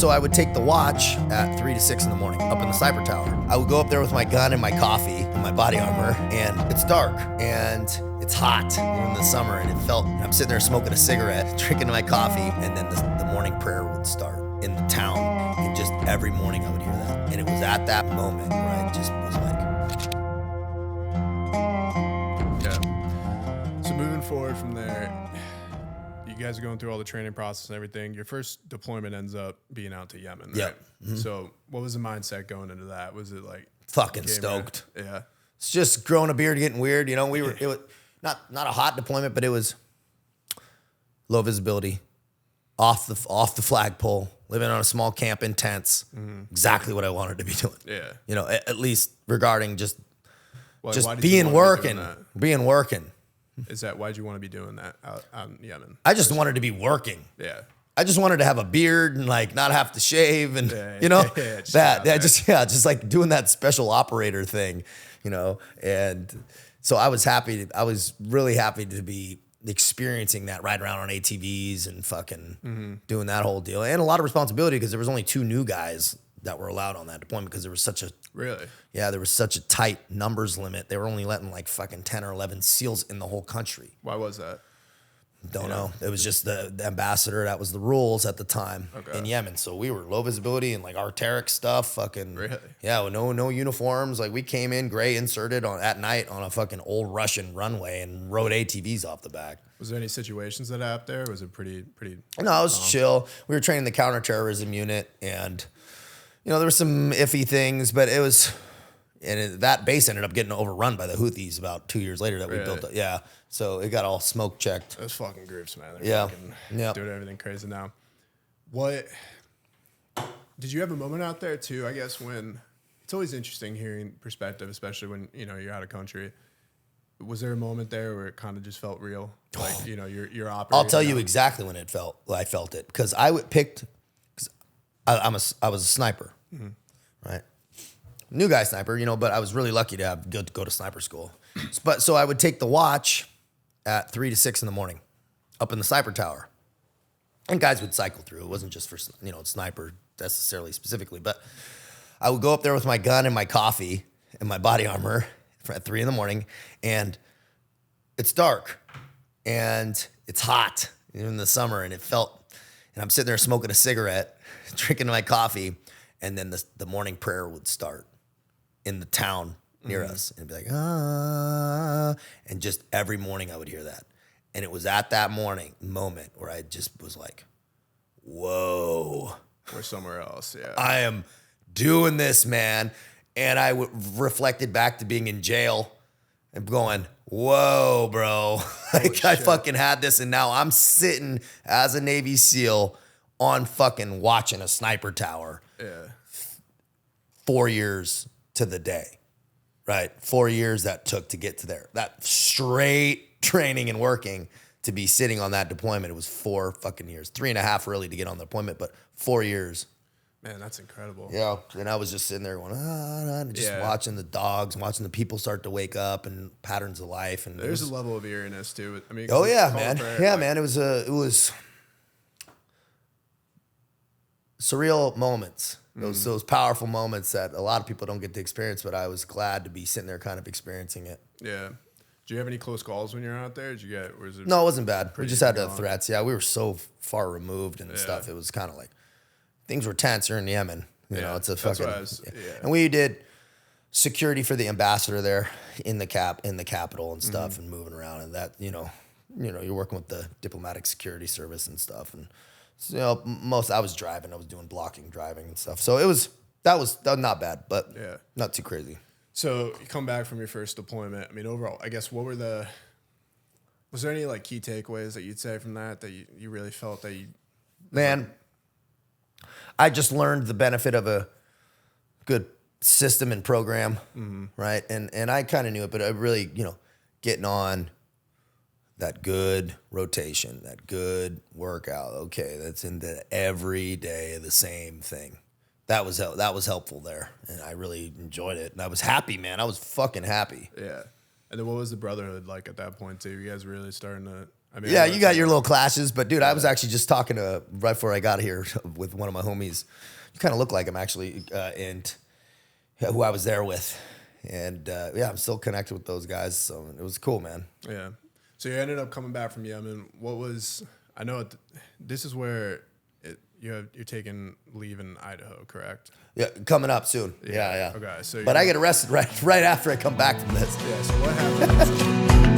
so I would take the watch at 3 to 6 in the morning up in the sniper tower. I would go up there with my gun and my coffee and my body armor, and it's dark and it's hot in the summer, and I'm sitting there smoking a cigarette, drinking my coffee, and then the morning prayer would start in the town, and just every morning I would hear that. And it was at that moment where I just was like... Yeah. So moving forward from there, you guys are going through all the training process and everything. Your first deployment ends up being out to Yemen, right? Yep. Mm-hmm. So what was the mindset going into that? Was it like... Fucking stoked. Yeah. It's just growing a beard, getting weird. You know, it was not a hot deployment, but it was low visibility, off the flagpole, living on a small camp in tents. Mm-hmm. Exactly what I wanted to be doing. Yeah. You know, at least regarding just why being working. Is that why'd you want to be doing that out in Yemen? I just wanted to be working. Yeah. I just wanted to have a beard and like not have to shave and just like doing that special operator thing, you know. And so I was really happy to be experiencing that, ride around on ATVs and fucking doing that whole deal, and a lot of responsibility because there was only 2 new guys that were allowed on that deployment because there was such a there was such a tight numbers limit. They were only letting like fucking 10 or 11 SEALs in the whole country. Why was that? Don't know. It was just the ambassador. That was the rules at the time in Yemen. So we were low visibility and like Arc'teryx stuff. Fucking yeah, with no uniforms. Like we came in gray inserted at night on a fucking old Russian runway and rode ATVs off the back. Was there any situations that happened there? Was it pretty? No, it was chill. We were training the counterterrorism unit, and you know there were some iffy things, but it was. And that base ended up getting overrun by the Houthis about 2 years later that we built it. Yeah. So it got all smoke checked. Those fucking groups, man. They're doing everything crazy now. What did you have a moment out there too? I guess when it's always interesting hearing perspective, especially when, you know, you're out of country. Was there a moment there where it kind of just felt real? Like, you know, you're operating. I'll tell you exactly when I felt it. Because I was a sniper. Mm-hmm. Right? New guy sniper, you know, but I was really lucky to go to sniper school. So I would take the watch at 3 to 6 in the morning up in the sniper tower. And guys would cycle through. It wasn't just for, you know, sniper necessarily specifically, but I would go up there with my gun and my coffee and my body armor at 3 in the morning, and it's dark and it's hot in the summer, and I'm sitting there smoking a cigarette, drinking my coffee, and then the morning prayer would start in the town near us, and it'd be like, and just every morning I would hear that. And it was at that moment where I just was like, whoa. We're somewhere else, yeah. I am doing this, man. And I reflected back to being in jail and going, whoa, bro. Like I fucking had this, and now I'm sitting as a Navy SEAL on fucking watching a sniper tower. Yeah. 4 years to the day, right? 4 years that took to get to there. That straight training and working to be sitting on that deployment. It was 4 fucking years. 3.5 really to get on the deployment, but 4 years. Man, that's incredible. Yeah. And I was just sitting there going, and just watching the dogs, watching the people start to wake up and patterns of life. And there's a level of eeriness too. I mean, oh yeah, man. Yeah, man. It was surreal moments. Those powerful moments that a lot of people don't get to experience, but I was glad to be sitting there kind of experiencing it. Yeah. Do you have any close calls when you're out there? No, it wasn't bad. We just had the threats. Yeah, we were so far removed and stuff. It was kind of like things were tense. You're in Yemen. You know, it's a fucking. And we did security for the ambassador there in the capital and stuff, and moving around, and that you know you're working with the diplomatic security service and stuff, and so, you know, I was driving. I was doing blocking driving and stuff. So that was not bad, but not too crazy. So you come back from your first deployment. I mean, overall, I guess was there any like key takeaways that you'd say from that you really felt that you? Man, I just learned the benefit of a good system and program, right? And I kind of knew it, but I really, you know, getting on that good rotation, that good workout. Okay, that's into every day the same thing. That was helpful there, and I really enjoyed it, and I was happy, man. I was fucking happy. Yeah. And then what was the brotherhood like at that point too? You guys really starting to I mean, Yeah, you got your little clashes, but dude, I was actually just talking to right before I got here with one of my homies. You kind of look like him actually, and who I was there with, and yeah, I'm still connected with those guys. So it was cool, man. Yeah. So you ended up coming back from Yemen. What was? I know this is where you're taking leave in Idaho, correct? Yeah, coming up soon. Yeah. Okay. So, but I get arrested right after I come back from this. Yeah. So what happened?